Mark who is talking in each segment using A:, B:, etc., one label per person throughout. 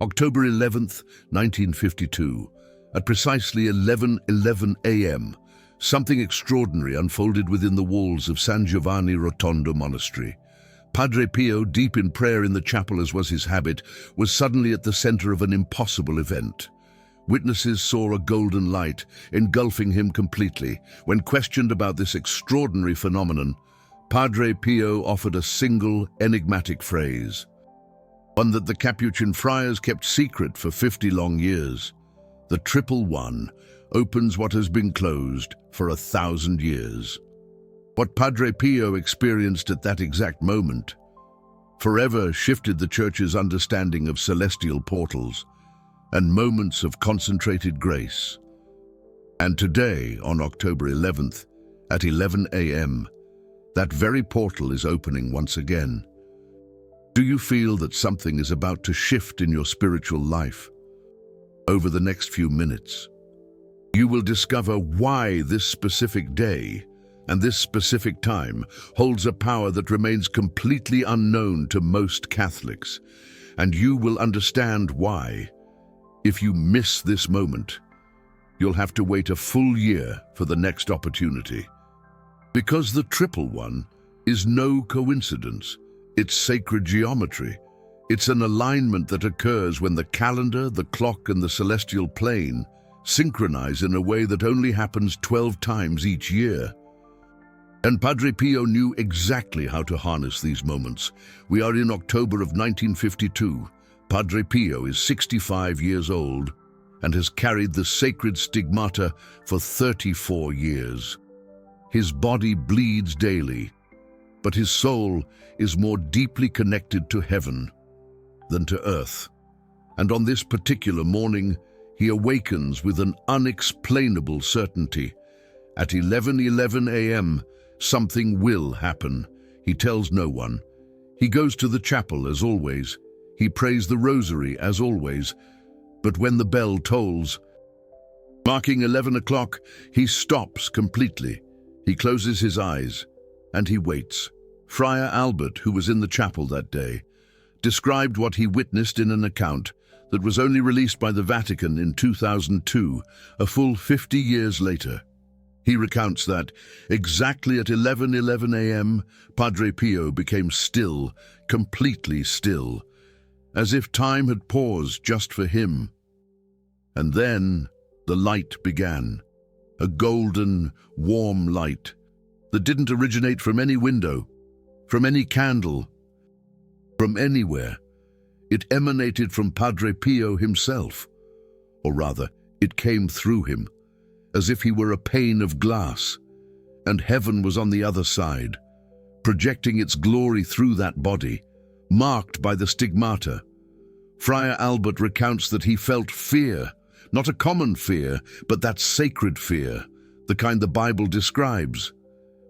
A: October 11th, 1952, at precisely 11:11 a.m., something extraordinary unfolded within the walls of San Giovanni Rotondo monastery. Padre Pio, deep in prayer in the chapel as was his habit, was suddenly at the center of an impossible event. Witnesses saw a golden light engulfing him completely. When questioned about this extraordinary phenomenon, Padre Pio offered a single, enigmatic phrase, one that the Capuchin friars kept secret for 50 long years. The triple one opens what has been closed for 1,000 years. What Padre Pio experienced at that exact moment forever shifted the Church's understanding of celestial portals and moments of concentrated grace. And today, on October 11th, at 11 a.m., that very portal is opening once again. Do you feel that something is about to shift in your spiritual life? Over the next few minutes, you will discover why this specific day and this specific time holds a power that remains completely unknown to most Catholics. And you will understand why, if you miss this moment, you'll have to wait a full year for the next opportunity. Because the triple one is no coincidence. It's sacred geometry. It's an alignment that occurs when the calendar, the clock, and the celestial plane synchronize in a way that only happens 12 times each year. And Padre Pio knew exactly how to harness these moments. We are in October of 1952. Padre Pio is 65 years old and has carried the sacred stigmata for 34 years. His body bleeds daily, but his soul is more deeply connected to heaven than to earth. And on this particular morning, he awakens with an unexplainable certainty. At 11:11 a.m., something will happen. He tells no one. He goes to the chapel as always. He prays the rosary as always. But when the bell tolls, marking 11 o'clock, he stops completely. He closes his eyes and he waits. Friar Albert, who was in the chapel that day, described what he witnessed in an account that was only released by the Vatican in 2002, a full 50 years later. He recounts that, exactly at 11:11 a.m., Padre Pio became still, completely still, as if time had paused just for him. And then the light began, a golden, warm light that didn't originate from any window, from any candle, from anywhere. It emanated from Padre Pio himself, or rather, it came through him, as if he were a pane of glass, and heaven was on the other side, projecting its glory through that body, marked by the stigmata. Friar Albert recounts that he felt fear, not a common fear, but that sacred fear, the kind the Bible describes.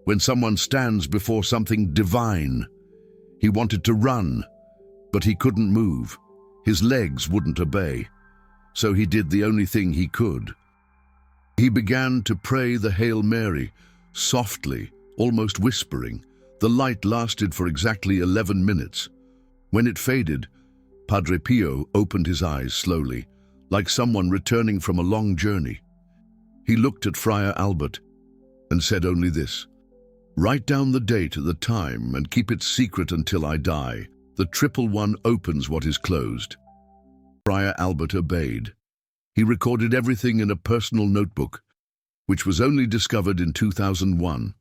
A: When someone stands before something divine, he wanted to run, but he couldn't move. His legs wouldn't obey, so he did the only thing he could. He began to pray the Hail Mary, softly, almost whispering. The light lasted for exactly 11 minutes. When it faded, Padre Pio opened his eyes slowly, like someone returning from a long journey. He looked at Friar Albert and said only this, "Write down the date and the time and keep it secret until I die. The triple one opens what is closed." Friar Albert obeyed. He recorded everything in a personal notebook, which was only discovered in 2001.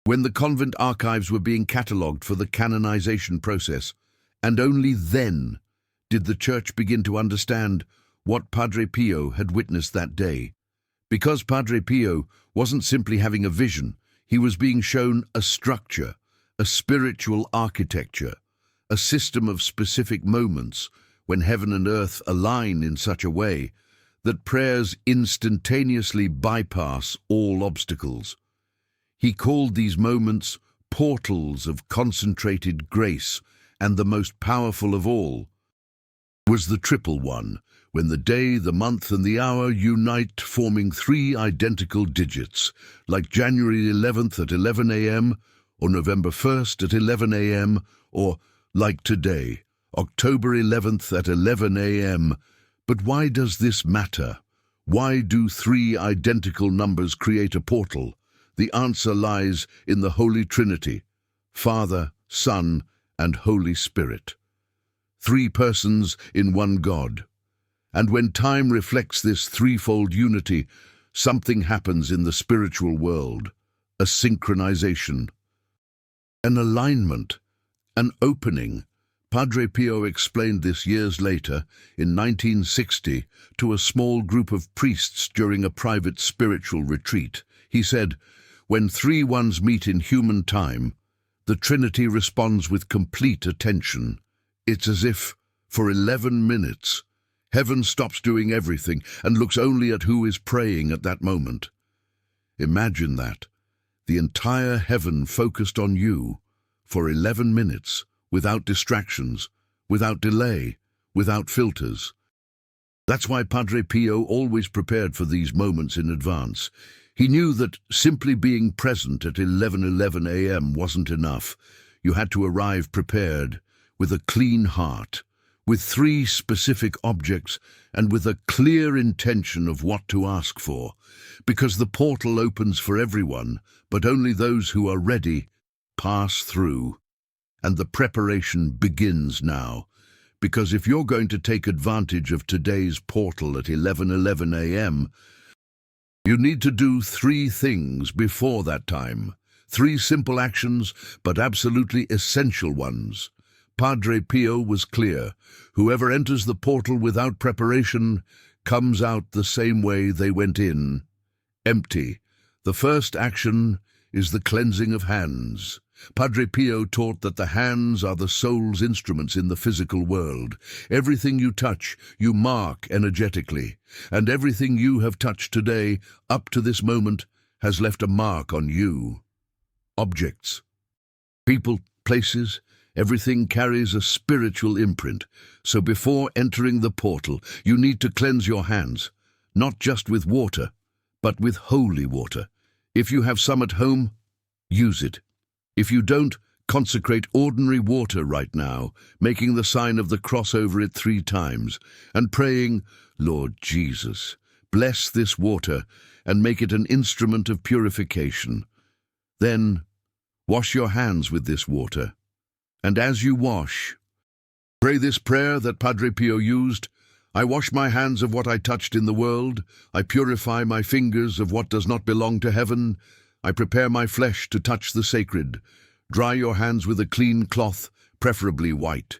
A: When the convent archives were being catalogued for the canonization process, and only then did the Church begin to understand what Padre Pio had witnessed that day. Because Padre Pio wasn't simply having a vision, he was being shown a structure, a spiritual architecture, a system of specific moments when heaven and earth align in such a way that prayers instantaneously bypass all obstacles. He called these moments portals of concentrated grace, and the most powerful of all was the triple one, when the day, the month, and the hour unite, forming three identical digits, like January 11th at 11 a.m., or November 1st at 11 a.m., or like today, October 11th at 11 a.m. But why does this matter? Why do three identical numbers create a portal? The answer lies in the Holy Trinity, Father, Son, and Holy Spirit. Three persons in one God. And when time reflects this threefold unity, something happens in the spiritual world. A synchronization, an alignment, an opening. Padre Pio explained this years later, in 1960, to a small group of priests during a private spiritual retreat. He said, "When three ones meet in human time, the Trinity responds with complete attention. It's as if, for 11 minutes, heaven stops doing everything and looks only at who is praying at that moment." Imagine that. The entire heaven focused on you for 11 minutes, without distractions, without delay, without filters. That's why Padre Pio always prepared for these moments in advance. He knew that simply being present at 11:11 a.m. wasn't enough. You had to arrive prepared, with a clean heart, with three specific objects, and with a clear intention of what to ask for. Because the portal opens for everyone, but only those who are ready pass through. And the preparation begins now. Because if you're going to take advantage of today's portal at 11:11 a.m., you need to do three things before that time. Three simple actions, but absolutely essential ones. Padre Pio was clear. Whoever enters the portal without preparation comes out the same way they went in, empty. The first action is the cleansing of hands. Padre Pio taught that the hands are the soul's instruments in the physical world. Everything you touch, you mark energetically, and everything you have touched today, up to this moment, has left a mark on you. Objects, people, places, everything carries a spiritual imprint. So before entering the portal, you need to cleanse your hands, not just with water, but with holy water. If you have some at home, use it. If you don't, consecrate ordinary water right now, making the sign of the cross over it 3 times, and praying, "Lord Jesus, bless this water and make it an instrument of purification." Then, wash your hands with this water. And as you wash, pray this prayer that Padre Pio used: "I wash my hands of what I touched in the world. I purify my fingers of what does not belong to heaven. I prepare my flesh to touch the sacred." Dry your hands with a clean cloth, preferably white.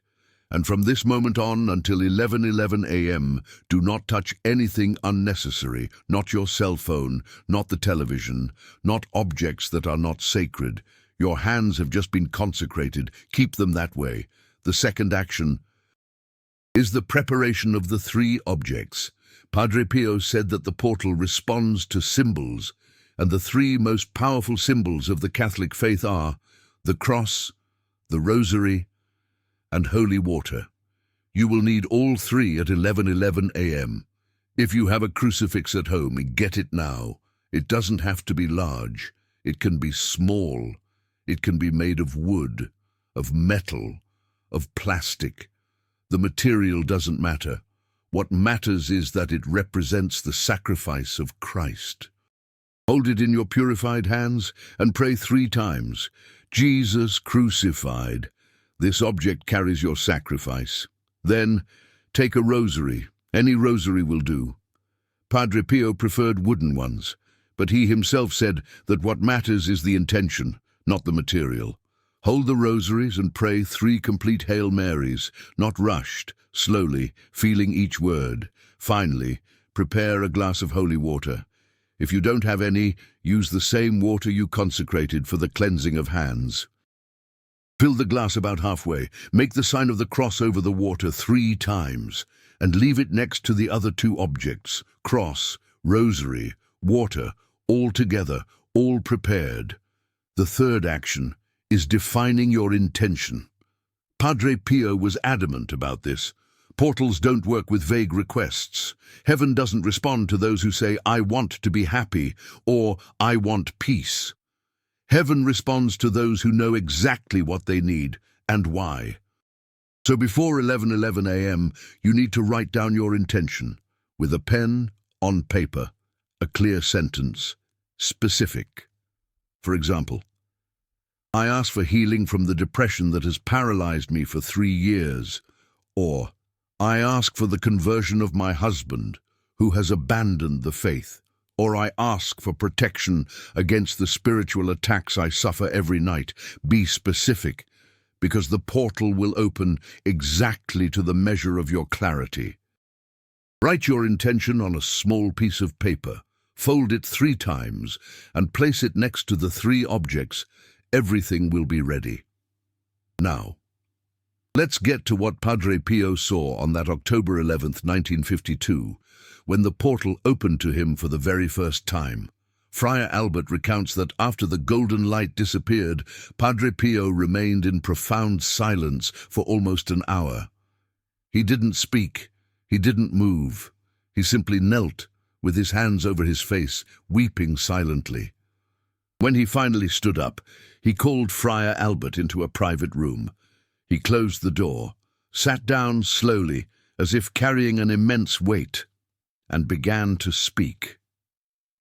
A: And from this moment on until 11:11 a.m., do not touch anything unnecessary, not your cell phone, not the television, not objects that are not sacred. Your hands have just been consecrated. Keep them that way. The second action is the preparation of the 3 objects. Padre Pio said that the portal responds to symbols, and the 3 most powerful symbols of the Catholic faith are the cross, the rosary, and holy water. You will need all 3 at 11:11 a.m. If you have a crucifix at home, get it now. It doesn't have to be large. It can be small. It can be made of wood, of metal, of plastic. The material doesn't matter. What matters is that it represents the sacrifice of Christ. Hold it in your purified hands and pray 3 times. Jesus crucified. This object carries your sacrifice. Then, take a rosary. Any rosary will do. Padre Pio preferred wooden ones, but he himself said that what matters is the intention, not the material. Hold the rosaries and pray 3 complete Hail Marys, not rushed, slowly, feeling each word. Finally, prepare a glass of holy water. If you don't have any, use the same water you consecrated for the cleansing of hands. Fill the glass about halfway, make the sign of the cross over the water 3 times, and leave it next to the other 2 objects, cross, rosary, water, all together, all prepared. The third action is defining your intention. Padre Pio was adamant about this. Portals don't work with vague requests. Heaven doesn't respond to those who say, "I want to be happy," or "I want peace." Heaven responds to those who know exactly what they need and why. So before 11:11 a.m., you need to write down your intention with a pen, on paper, a clear sentence, specific. For example, I ask for healing from the depression that has paralyzed me for 3 years. Or, I ask for the conversion of my husband, who has abandoned the faith. Or I ask for protection against the spiritual attacks I suffer every night. Be specific, because the portal will open exactly to the measure of your clarity. Write your intention on a small piece of paper, fold it 3 times, and place it next to the 3 objects. Everything will be ready. Now, let's get to what Padre Pio saw on that October 11th, 1952, when the portal opened to him for the very first time. Friar Albert recounts that after the golden light disappeared, Padre Pio remained in profound silence for almost an hour. He didn't speak, he didn't move. He simply knelt, with his hands over his face, weeping silently. When he finally stood up, he called Friar Albert into a private room. He closed the door, sat down slowly, as if carrying an immense weight, and began to speak.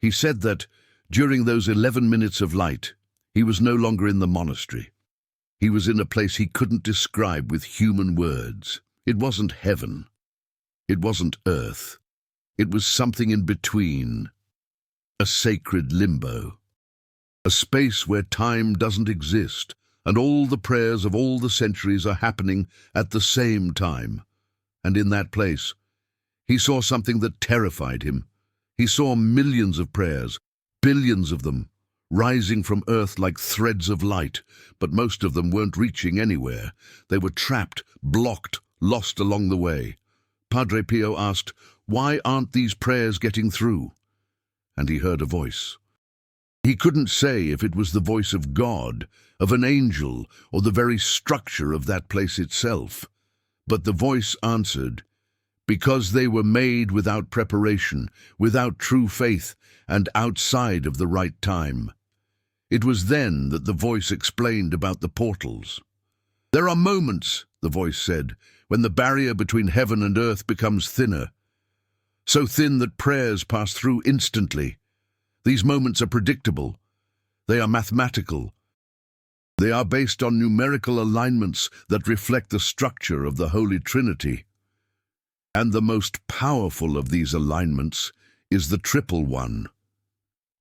A: He said that, during those 11 minutes of light, he was no longer in the monastery. He was in a place he couldn't describe with human words. It wasn't heaven. It wasn't earth. It was something in between. A sacred limbo. A space where time doesn't exist, and all the prayers of all the centuries are happening at the same time. And in that place, he saw something that terrified him. He saw millions of prayers, billions of them, rising from earth like threads of light, but most of them weren't reaching anywhere. They were trapped, blocked, lost along the way. Padre Pio asked, "Why aren't these prayers getting through?" And he heard a voice. He couldn't say if it was the voice of God, of an angel, or the very structure of that place itself. But the voice answered, because they were made without preparation, without true faith, and outside of the right time. It was then that the voice explained about the portals. There are moments, the voice said, when the barrier between heaven and earth becomes thinner, so thin that prayers pass through instantly. These moments are predictable. They are mathematical. They are based on numerical alignments that reflect the structure of the Holy Trinity. And the most powerful of these alignments is the triple one.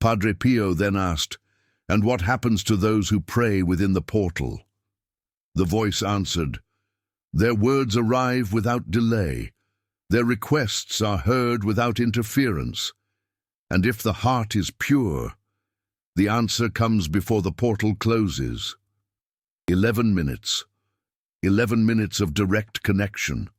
A: Padre Pio then asked, "And what happens to those who pray within the portal?" The voice answered, "Their words arrive without delay. Their requests are heard without interference. And if the heart is pure, the answer comes before the portal closes." 11 minutes. 11 minutes of direct connection.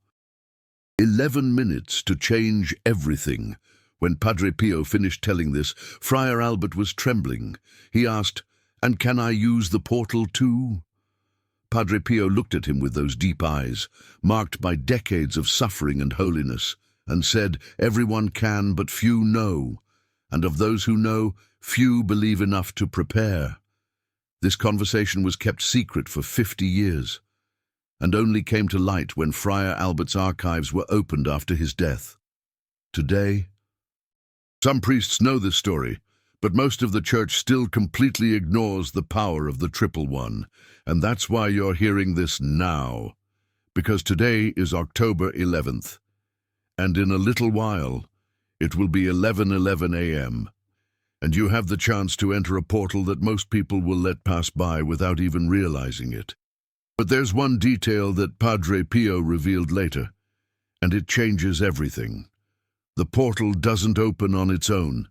A: 11 minutes to change everything. When Padre Pio finished telling this, Friar Albert was trembling. He asked, "And can I use the portal too?" Padre Pio looked at him with those deep eyes, marked by decades of suffering and holiness, and said, "Everyone can, but few know. And of those who know, few believe enough to prepare." This conversation was kept secret for 50 years, and only came to light when Friar Albert's archives were opened after his death. Today, some priests know this story, but most of the church still completely ignores the power of the Triple One, and that's why you're hearing this now, because today is October 11th, and in a little while, it will be 11:11 a.m., and you have the chance to enter a portal that most people will let pass by without even realizing it. But there's one detail that Padre Pio revealed later, and it changes everything. The portal doesn't open on its own.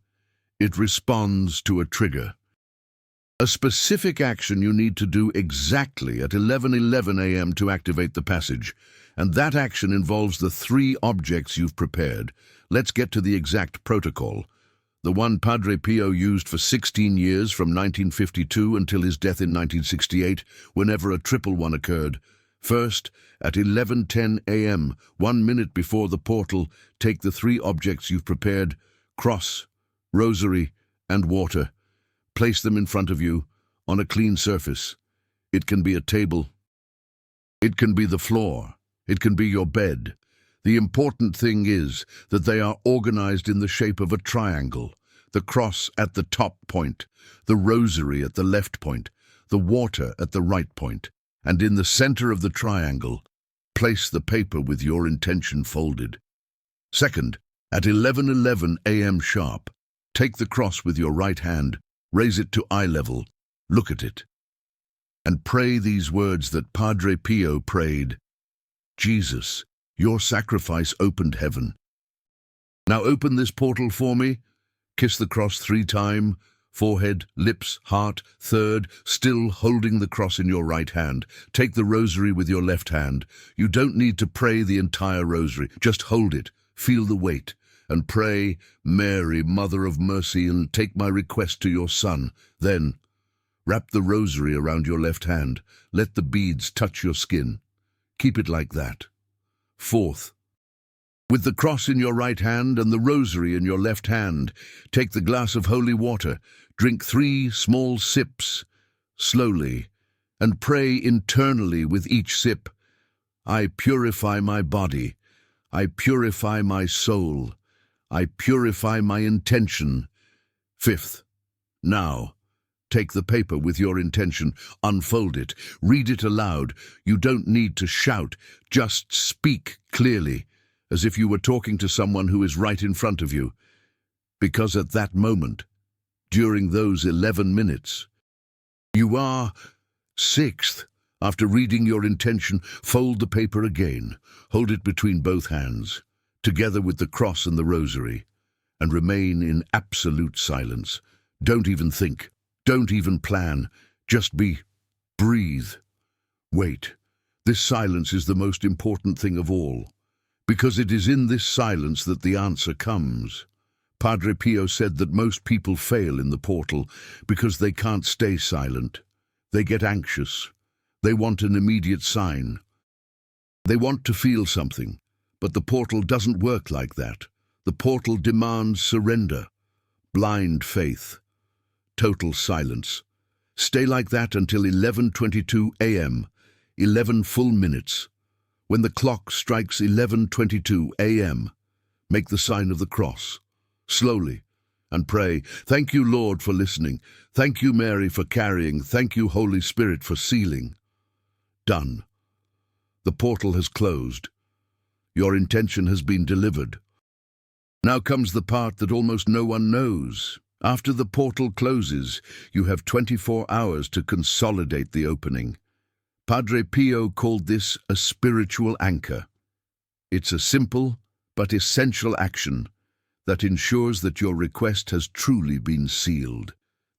A: It responds to a trigger. A specific action you need to do exactly at 11:11 a.m. to activate the passage, and that action involves the 3 objects you've prepared. Let's get to the exact protocol. The one Padre Pio used for 16 years from 1952 until his death in 1968, whenever a triple one occurred. First, at 11:10 a.m., 1 minute before the portal, take the 3 objects you've prepared, cross, rosary, and water. Place them in front of you, on a clean surface. It can be a table. It can be the floor. It can be your bed. The important thing is that they are organized in the shape of a triangle, the cross at the top point, the rosary at the left point, the water at the right point, and in the center of the triangle, place the paper with your intention folded. Second, at 11:11 a.m. sharp, take the cross with your right hand, raise it to eye level, look at it, and pray these words that Padre Pio prayed. Jesus, your sacrifice opened heaven. Now open this portal for me. Kiss the cross 3 times, forehead, lips, heart. Third, still holding the cross in your right hand. Take the rosary with your left hand. You don't need to pray the entire rosary. Just hold it, feel the weight, and pray, Mary, Mother of Mercy, and take my request to your Son. Then, wrap the rosary around your left hand. Let the beads touch your skin. Keep it like that. Fourth, with the cross in your right hand and the rosary in your left hand, take the glass of holy water, drink 3 small sips, slowly, and pray internally with each sip. I purify my body. I purify my soul. I purify my intention. Fifth, now, take the paper with your intention, unfold it, read it aloud. You don't need to shout, just speak clearly, as if you were talking to someone who is right in front of you. Because at that moment, during those 11 minutes, you are. Sixth, after reading your intention, fold the paper again, hold it between both hands, together with the cross and the rosary, and remain in absolute silence. Don't even think. Don't even plan, just be. Breathe. Wait. This silence is the most important thing of all, because it is in this silence that the answer comes. Padre Pio said that most people fail in the portal because they can't stay silent. They get anxious. They want an immediate sign. They want to feel something, but the portal doesn't work like that. The portal demands surrender, blind faith, total silence. Stay like that until 11:22 a.m., 11 full minutes. When the clock strikes 11:22 a.m., make the sign of the cross, slowly, and pray, "Thank you, Lord, for listening. Thank you, Mary, for carrying. Thank you, Holy Spirit, for sealing." Done. The portal has closed. Your intention has been delivered. Now comes the part that almost no one knows. After the portal closes, you have 24 hours to consolidate the opening. Padre Pio called this a spiritual anchor. It's a simple but essential action that ensures that your request has truly been sealed.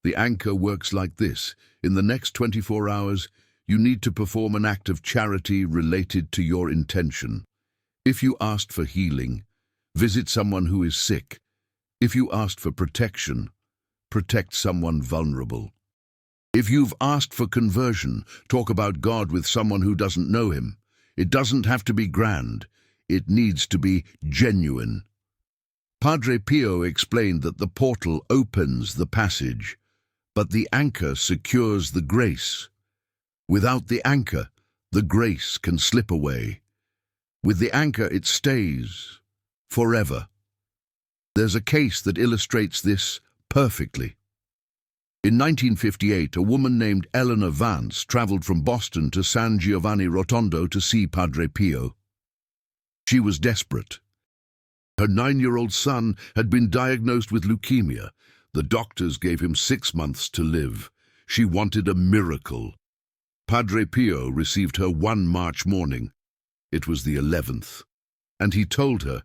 A: The anchor works like this. In the next 24 hours, you need to perform an act of charity related to your intention. If you asked for healing, visit someone who is sick. If you asked for protection, protect someone vulnerable. If you've asked for conversion, talk about God with someone who doesn't know him. It doesn't have to be grand. It needs to be genuine. Padre Pio explained that the portal opens the passage, but the anchor secures the grace. Without the anchor, the grace can slip away. With the anchor, it stays forever. There's a case that illustrates this perfectly. In 1958, a woman named Eleanor Vance traveled from Boston to San Giovanni Rotondo to see Padre Pio. She was desperate. Her 9-year-old son had been diagnosed with leukemia. The doctors gave him 6 months to live. She wanted a miracle. Padre Pio received her one March morning. It was the 11th. And he told her,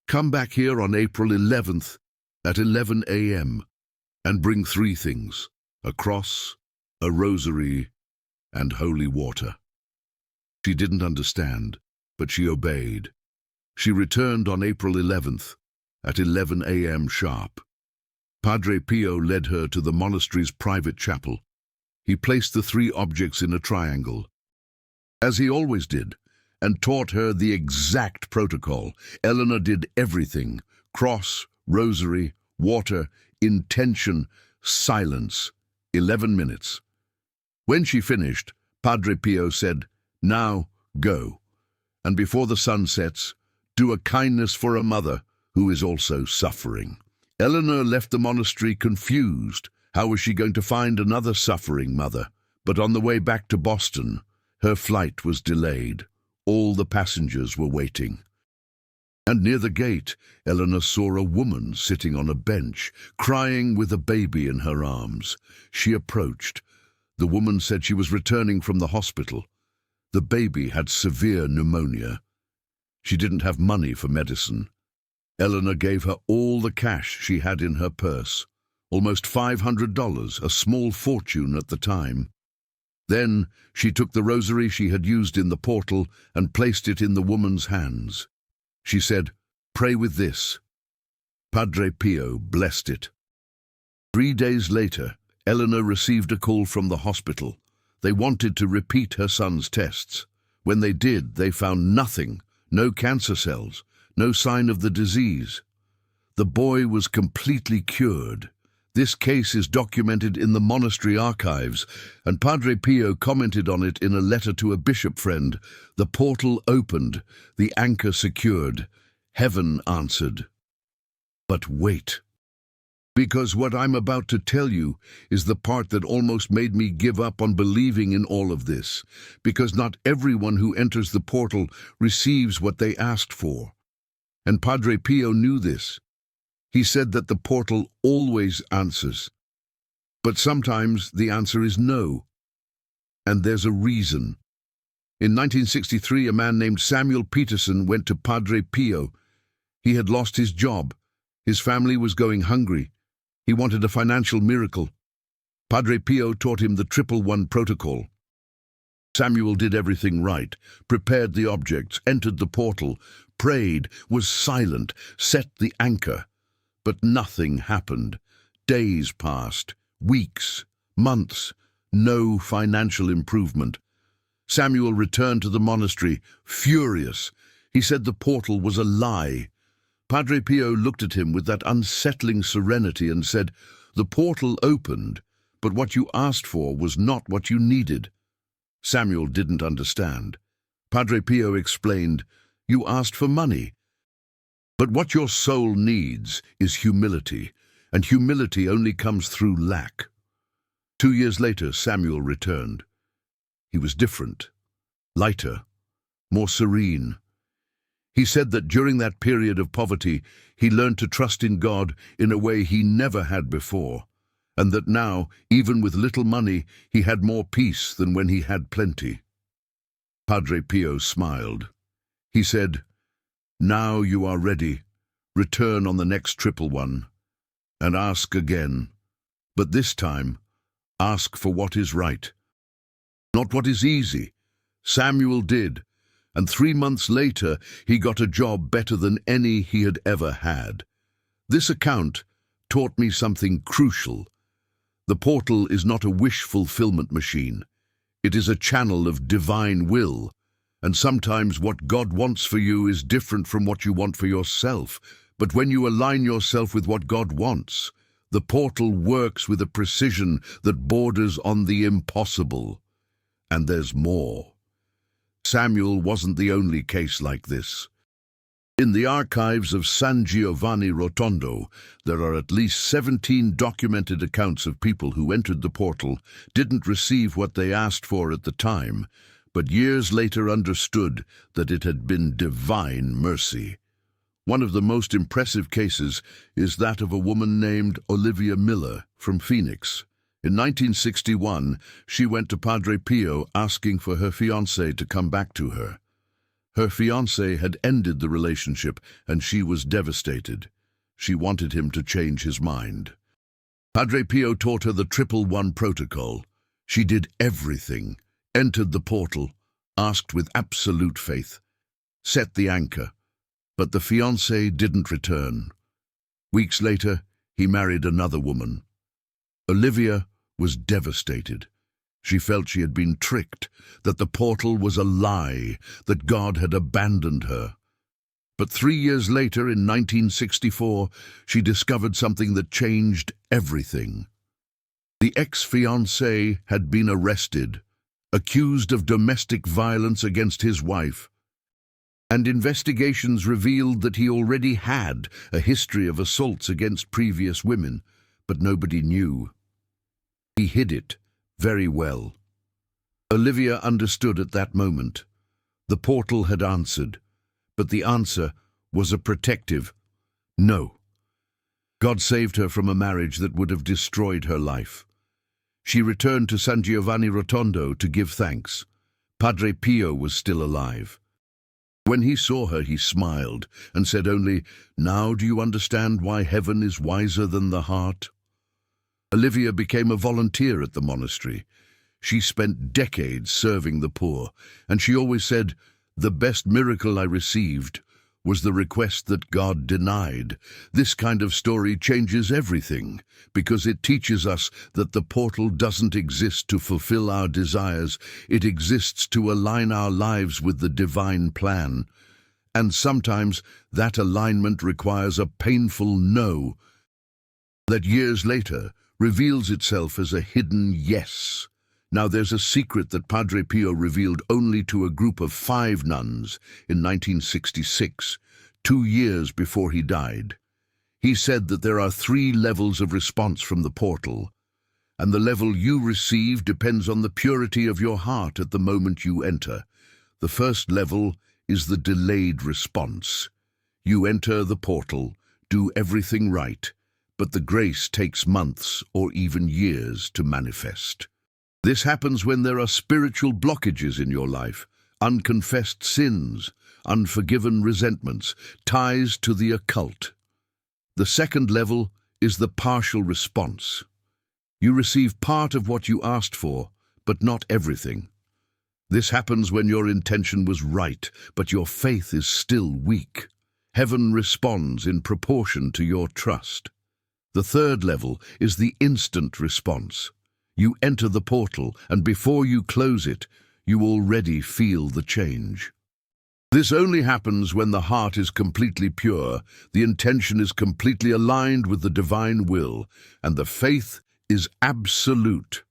A: "Come back here on April 11th at 11 a.m. and bring 3 things, a cross, a rosary, and holy water." She didn't understand, but she obeyed. She returned on April 11th at 11 a.m. sharp. Padre Pio led her to the monastery's private chapel. He placed the 3 objects in a triangle, as he always did, and taught her the exact protocol. Eleanor did everything: cross, rosary, water, intention, silence. 11 minutes. When she finished, Padre Pio said, "Now, go." And before the sun sets, do a kindness for a mother who is also suffering. Eleanor left the monastery confused. How was she going to find another suffering mother? But on the way back to Boston, her flight was delayed. All the passengers were waiting. And near the gate, Eleanor saw a woman sitting on a bench, crying with a baby in her arms. She approached. The woman said she was returning from the hospital. The baby had severe pneumonia. She didn't have money for medicine. Eleanor gave her all the cash she had in her purse, almost $500, a small fortune at the time. Then she took the rosary she had used in the portal and placed it in the woman's hands. She said, "Pray with this." Padre Pio blessed it. 3 days later, Eleanor received a call from the hospital. They wanted to repeat her son's tests. When they did, they found nothing, no cancer cells, no sign of the disease. The boy was completely cured. This case is documented in the monastery archives, and Padre Pio commented on it in a letter to a bishop friend. The portal opened, the anchor secured, heaven answered. But wait, because what I'm about to tell you is the part that almost made me give up on believing in all of this, because not everyone who enters the portal receives what they asked for. And Padre Pio knew this. He said that the portal always answers. But sometimes the answer is no. And there's a reason. In 1963, a man named Samuel Peterson went to Padre Pio. He had lost his job. His family was going hungry. He wanted a financial miracle. Padre Pio taught him the 111 protocol. Samuel did everything right, prepared the objects, entered the portal, prayed, was silent, set the anchor. But nothing happened. Days passed, weeks, months, no financial improvement. Samuel returned to the monastery, furious. He said the portal was a lie. Padre Pio looked at him with that unsettling serenity and said, "The portal opened, but what you asked for was not what you needed." Samuel didn't understand. Padre Pio explained, "You asked for money. But what your soul needs is humility, and humility only comes through lack." 2 years later, Samuel returned. He was different, lighter, more serene. He said that during that period of poverty, he learned to trust in God in a way he never had before, and that now, even with little money, he had more peace than when he had plenty. Padre Pio smiled. He said, "Now you are ready. Return on the next 111, and ask again. But this time, ask for what is right, not what is easy." Samuel did, and 3 months later, he got a job better than any he had ever had. This account taught me something crucial. The portal is not a wish fulfillment machine. It is a channel of divine will. And sometimes what God wants for you is different from what you want for yourself. But when you align yourself with what God wants, the portal works with a precision that borders on the impossible. And there's more. Samuel wasn't the only case like this. In the archives of San Giovanni Rotondo, there are at least 17 documented accounts of people who entered the portal, didn't receive what they asked for at the time, but years later understood that it had been divine mercy. One of the most impressive cases is that of a woman named Olivia Miller from Phoenix. In 1961, she went to Padre Pio asking for her fiancé to come back to her. Her fiancé had ended the relationship, and she was devastated. She wanted him to change his mind. Padre Pio taught her the 111 protocol. She did everything, entered the portal, asked with absolute faith, set the anchor, but the fiancé didn't return. Weeks later, he married another woman. Olivia was devastated. She felt she had been tricked, that the portal was a lie, that God had abandoned her. But 3 years later, in 1964, she discovered something that changed everything. The ex-fiancé had been arrested, accused of domestic violence against his wife. and investigations revealed that he already had a history of assaults against previous women, but nobody knew. He hid it very well. Olivia understood at that moment. The portal had answered, but the answer was a protective no. God saved her from a marriage that would have destroyed her life. She returned to San Giovanni Rotondo to give thanks. Padre Pio was still alive. When he saw her, he smiled and said only, "Now do you understand why heaven is wiser than the heart?" Olivia became a volunteer at the monastery. She spent decades serving the poor, and she always said, "The best miracle I received was the request that God denied." This kind of story changes everything, because it teaches us that the portal doesn't exist to fulfill our desires, it exists to align our lives with the divine plan. And sometimes that alignment requires a painful no that years later reveals itself as a hidden yes. Now there's a secret that Padre Pio revealed only to a group of 5 nuns in 1966, 2 years before he died. He said that there are 3 levels of response from the portal, and the level you receive depends on the purity of your heart at the moment you enter. The first level is the delayed response. You enter the portal, do everything right, but the grace takes months or even years to manifest. This happens when there are spiritual blockages in your life, unconfessed sins, unforgiven resentments, ties to the occult. The second level is the partial response. You receive part of what you asked for, but not everything. This happens when your intention was right, but your faith is still weak. Heaven responds in proportion to your trust. The third level is the instant response. You enter the portal, and before you close it, you already feel the change. This only happens when the heart is completely pure, the intention is completely aligned with the divine will, and the faith is absolute.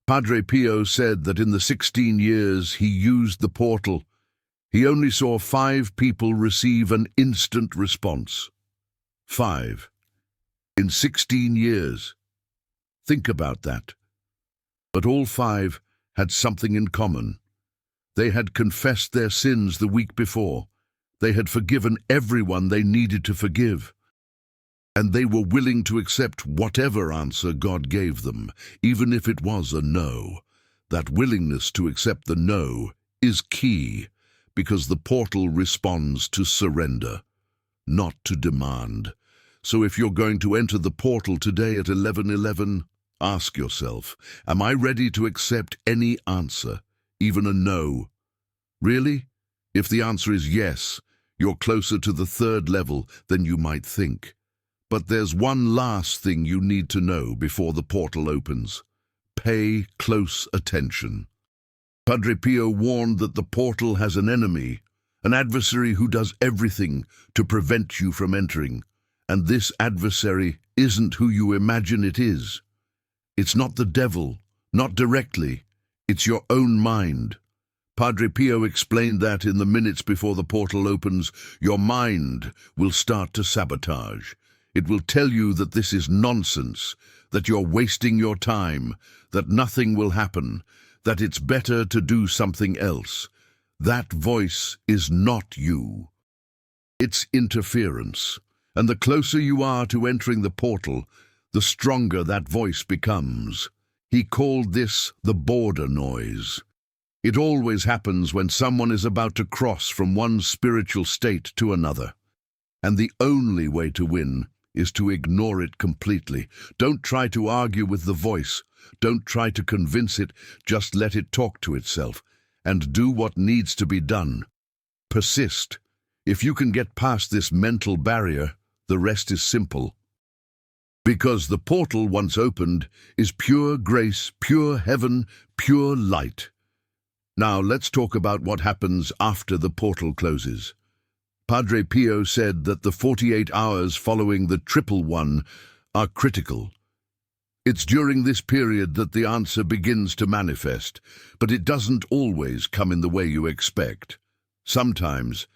A: Padre Pio said that in the 16 years he used the portal, he only saw 5 people receive an instant response. 5. In 16 years. Think about that. But all 5 had something in common. They had confessed their sins the week before. They had forgiven everyone they needed to forgive. And they were willing to accept whatever answer God gave them, even if it was a no. That willingness to accept the no is key, because the portal responds to surrender, not to demand. So if you're going to enter the portal today at 11:11, ask yourself, am I ready to accept any answer, even a no? Really? If the answer is yes, you're closer to the third level than you might think. But there's one last thing you need to know before the portal opens. Pay close attention. Padre Pio warned that the portal has an enemy, an adversary who does everything to prevent you from entering. And this adversary isn't who you imagine it is. It's not the devil, not directly. It's your own mind. Padre Pio explained that in the minutes before the portal opens, your mind will start to sabotage. It will tell you that this is nonsense, that you're wasting your time, that nothing will happen, that it's better to do something else. That voice is not you. It's interference. And the closer you are to entering the portal, the stronger that voice becomes. He called this the border noise. It always happens when someone is about to cross from one spiritual state to another. And the only way to win is to ignore it completely. Don't try to argue with the voice. Don't try to convince it. Just let it talk to itself. And do what needs to be done. Persist. If you can get past this mental barrier, the rest is simple. Because the portal, once opened, is pure grace, pure heaven, pure light. Now let's talk about what happens after the portal closes. Padre Pio said that the 48 hours following the triple one are critical. It's during this period that the answer begins to manifest, but it doesn't always come in the way you expect. Sometimes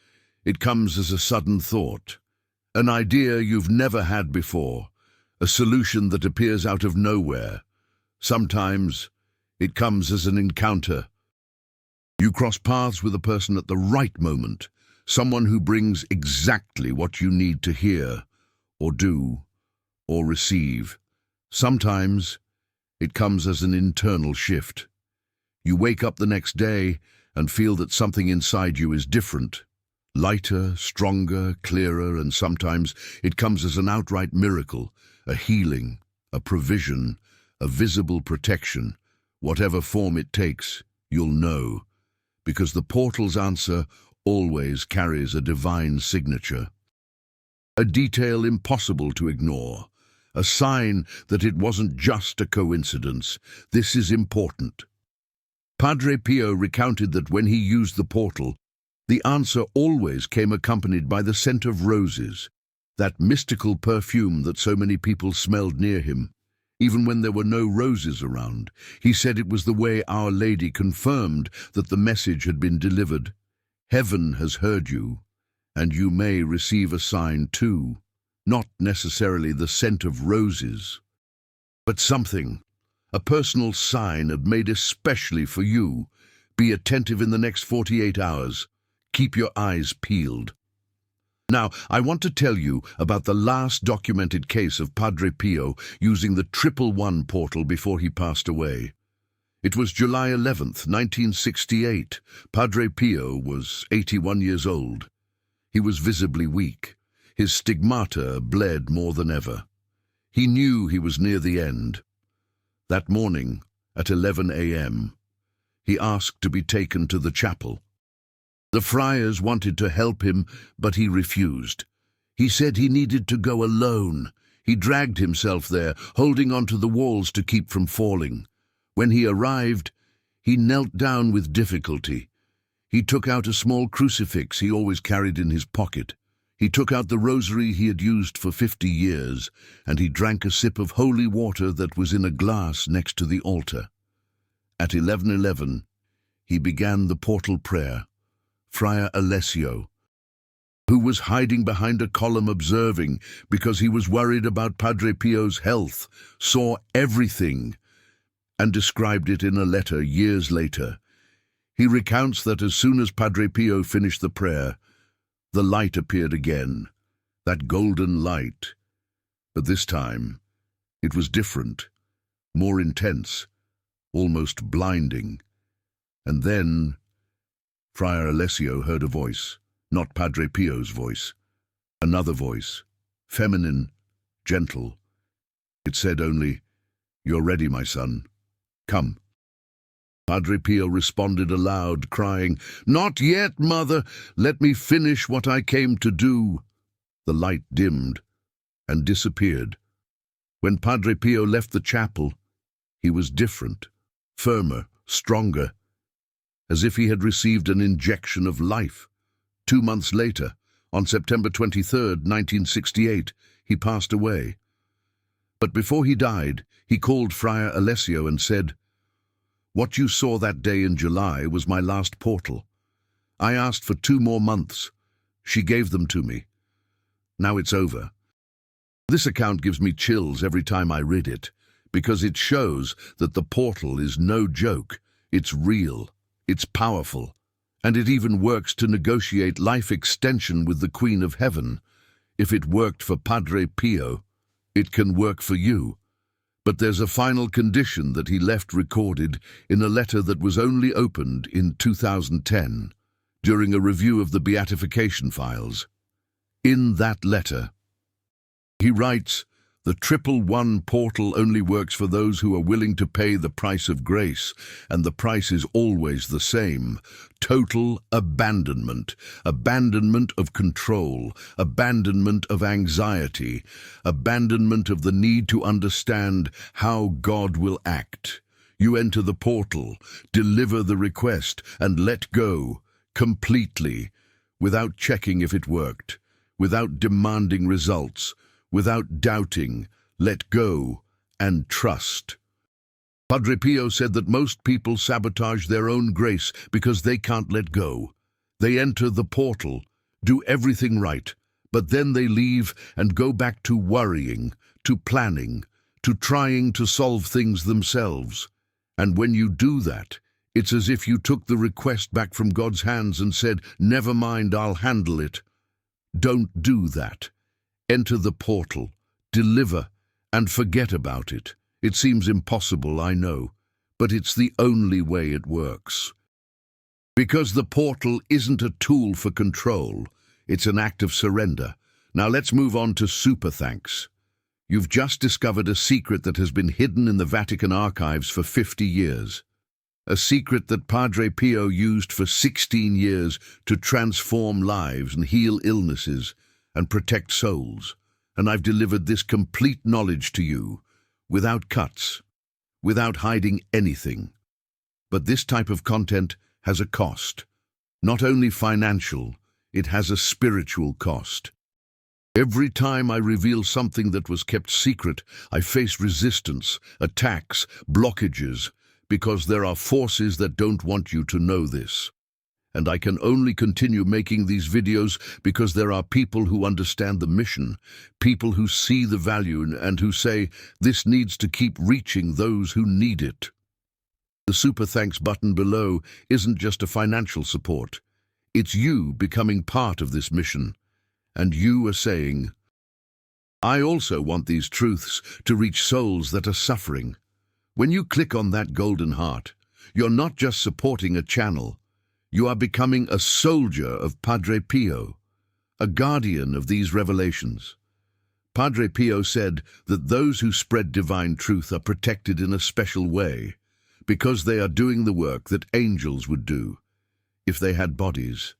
A: it comes as a sudden thought, an idea you've never had before, a solution that appears out of nowhere. Sometimes it comes as an encounter. You cross paths with a person at the right moment, someone who brings exactly what you need to hear, or do, or receive. Sometimes it comes as an internal shift. You wake up the next day and feel that something inside you is different, lighter, stronger, clearer, and sometimes it comes as an outright miracle, a healing, a provision, a visible protection. Whatever form it takes, you'll know, because the portal's answer always carries a divine signature. A detail impossible to ignore, a sign that it wasn't just a coincidence. This is important. Padre Pio recounted that when he used the portal, the answer always came accompanied by the scent of roses, that mystical perfume that so many people smelled near him, even when there were no roses around. He said it was the way Our Lady confirmed that the message had been delivered. Heaven has heard you, and you may receive a sign too, not necessarily the scent of roses, but something, a personal sign made especially for you. Be attentive in the next 48 hours. Keep your eyes peeled. Now, I want to tell you about the last documented case of Padre Pio using the 111 portal before he passed away. It was July 11th, 1968. Padre Pio was 81 years old. He was visibly weak. His stigmata bled more than ever. He knew he was near the end. That morning, at 11 a.m., he asked to be taken to the chapel. The friars wanted to help him, but he refused. He said he needed to go alone. He dragged himself there, holding onto the walls to keep from falling. When he arrived, he knelt down with difficulty. He took out a small crucifix he always carried in his pocket. He took out the rosary he had used for 50 years, and he drank a sip of holy water that was in a glass next to the altar. At 11:11, he began the portal prayer. Friar Alessio, who was hiding behind a column observing because he was worried about Padre Pio's health, saw everything and described it in a letter years later. He recounts that as soon as Padre Pio finished the prayer, the light appeared again, that golden light. But this time, it was different, more intense, almost blinding. And then Friar Alessio heard a voice, not Padre Pio's voice, another voice, feminine, gentle. It said only, "You're ready, my son. Come." Padre Pio responded aloud, crying, "Not yet, mother. Let me finish what I came to do." The light dimmed and disappeared. When Padre Pio left the chapel, he was different, firmer, stronger, as if he had received an injection of life. 2 months later, on September 23rd, 1968, he passed away. But before he died, he called Friar Alessio and said, "What you saw that day in July was my last portal. I asked for 2 more months. She gave them to me. Now it's over." This account gives me chills every time I read it, because it shows that the portal is no joke. It's real, it's powerful, and it even works to negotiate life extension with the Queen of Heaven. If it worked for Padre Pio, it can work for you. But there's a final condition that he left recorded in a letter that was only opened in 2010, during a review of the beatification files. In that letter, he writes, "The 111 portal only works for those who are willing to pay the price of grace, and the price is always the same: total abandonment, abandonment of control, abandonment of anxiety, abandonment of the need to understand how God will act. You enter the portal, deliver the request, and let go, completely, without checking if it worked, without demanding results, without doubting. Let go and trust." Padre Pio said that most people sabotage their own grace because they can't let go. They enter the portal, do everything right, but then they leave and go back to worrying, to planning, to trying to solve things themselves. And when you do that, it's as if you took the request back from God's hands and said, "Never mind, I'll handle it." Don't do that. Enter the portal, deliver, and forget about it. It seems impossible, I know, but it's the only way it works. Because the portal isn't a tool for control, it's an act of surrender. Now let's move on to super thanks. You've just discovered a secret that has been hidden in the Vatican archives for 50 years. A secret that Padre Pio used for 16 years to transform lives and heal illnesses and protect souls. And I've delivered this complete knowledge to you, without cuts, without hiding anything. But this type of content has a cost. Not only financial, it has a spiritual cost. Every time I reveal something that was kept secret, I face resistance, attacks, blockages, because there are forces that don't want you to know this. And I can only continue making these videos because there are people who understand the mission, people who see the value and who say this needs to keep reaching those who need it. The super thanks button below isn't just a financial support. It's you becoming part of this mission. And you are saying, I also want these truths to reach souls that are suffering. When you click on that golden heart, you're not just supporting a channel, you are becoming a soldier of Padre Pio, a guardian of these revelations. Padre Pio said that those who spread divine truth are protected in a special way, because they are doing the work that angels would do, if they had bodies.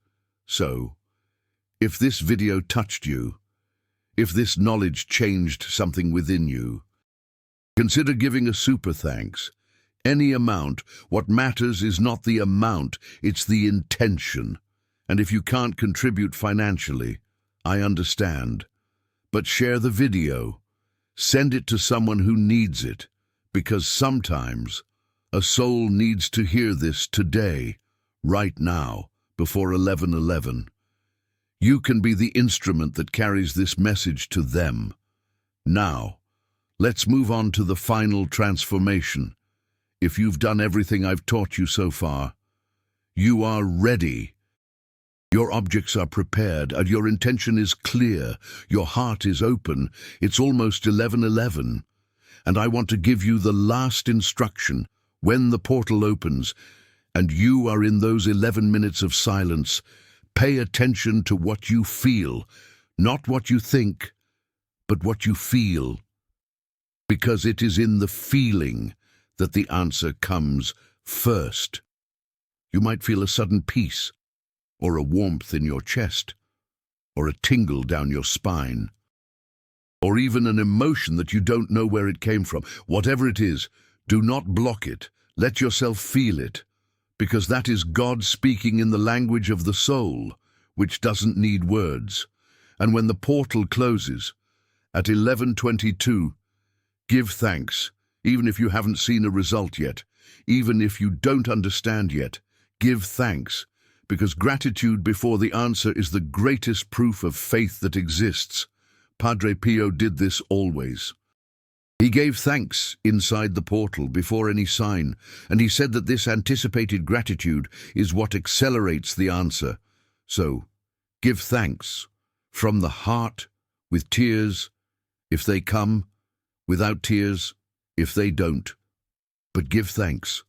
A: So, if this video touched you, if this knowledge changed something within you, consider giving a super thanks. Any amount. What matters is not the amount, it's the intention. And if you can't contribute financially, I understand. But share the video. Send it to someone who needs it, because sometimes a soul needs to hear this today, right now, before 11:11. You can be the instrument that carries this message to them. Now, let's move on to the final transformation. If you've done everything I've taught you so far, you are ready. Your objects are prepared, and your intention is clear. Your heart is open. It's almost 11:11. And I want to give you the last instruction. When the portal opens, and you are in those 11 minutes of silence, pay attention to what you feel, not what you think, but what you feel. Because it is in the feeling that the answer comes first. You might feel a sudden peace, or a warmth in your chest, or a tingle down your spine, or even an emotion that you don't know where it came from. Whatever it is, do not block it. Let yourself feel it, because that is God speaking in the language of the soul, which doesn't need words. And when the portal closes, at 11:22, give thanks, even if you haven't seen a result yet, even if you don't understand yet. Give thanks, because gratitude before the answer is the greatest proof of faith that exists. Padre Pio did this always. He gave thanks inside the portal before any sign, and he said that this anticipated gratitude is what accelerates the answer. So, give thanks from the heart, with tears, if they come, without tears, if they don't. But give thanks,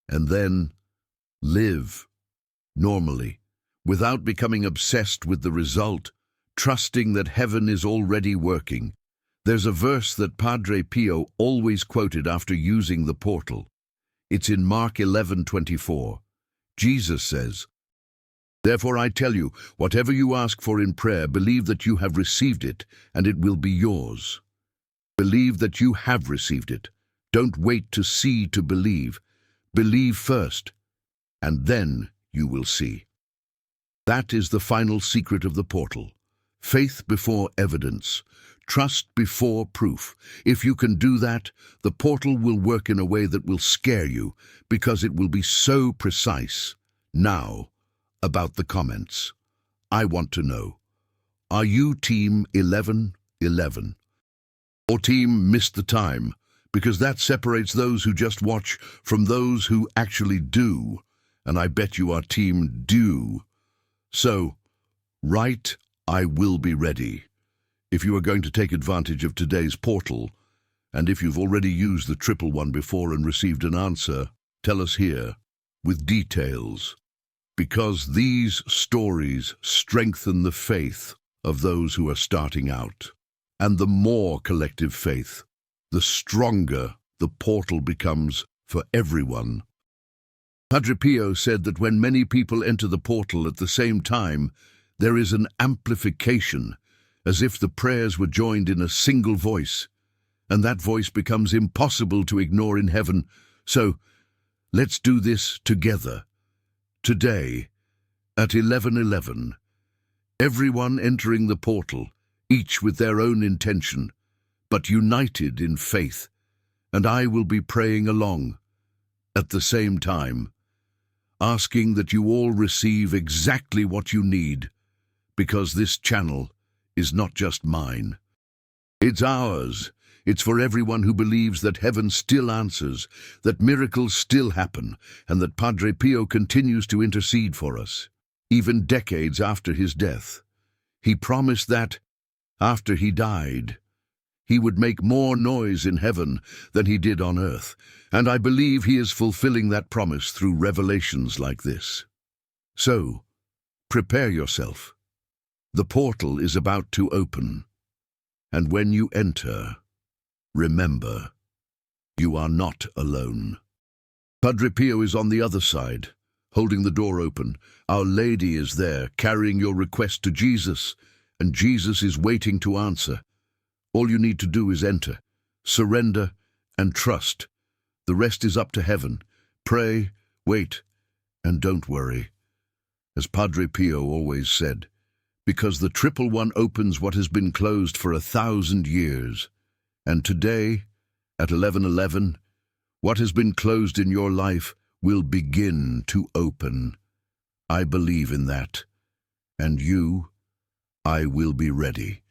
A: and then live normally, without becoming obsessed with the result, trusting that heaven is already working. There's a verse that Padre Pio always quoted after using the portal. It's in Mark 11:24. Jesus says, "Therefore I tell you, whatever you ask for in prayer, believe that you have received it, and it will be yours." Believe that you have received it. Don't wait to see to believe. Believe first, and then you will see. That is the final secret of the portal. Faith before evidence. Trust before proof. If you can do that, the portal will work in a way that will scare you, because it will be so precise. Now, about the comments. I want to know, are you Team 1111 or Team Missed the Time? Because that separates those who just watch from those who actually do, and I bet you are Team Do. So, write, I will be ready. If you are going to take advantage of today's portal, and if you've already used the 111 before and received an answer, tell us here, with details. Because these stories strengthen the faith of those who are starting out. And the more collective faith, the stronger the portal becomes for everyone. Padre Pio said that when many people enter the portal at the same time, there is an amplification, as if the prayers were joined in a single voice, and that voice becomes impossible to ignore in heaven. So, let's do this together. Today, at 11:11, everyone entering the portal, each with their own intention, but united in faith, and I will be praying along at the same time, asking that you all receive exactly what you need, because this channel is not just mine. It's ours. It's for everyone who believes that heaven still answers, that miracles still happen, and that Padre Pio continues to intercede for us, even decades after his death. He promised that, after he died, he would make more noise in heaven than he did on earth, and I believe he is fulfilling that promise through revelations like this. So, prepare yourself. The portal is about to open, and when you enter, remember, you are not alone. Padre Pio is on the other side, holding the door open. Our Lady is there, carrying your request to Jesus, and Jesus is waiting to answer. All you need to do is enter, surrender, and trust. The rest is up to heaven. Pray, wait, and don't worry. As Padre Pio always said, because the 111 opens what has been closed for 1,000 years. And today, at 11:11, what has been closed in your life will begin to open. I believe in that. And you, I will be ready.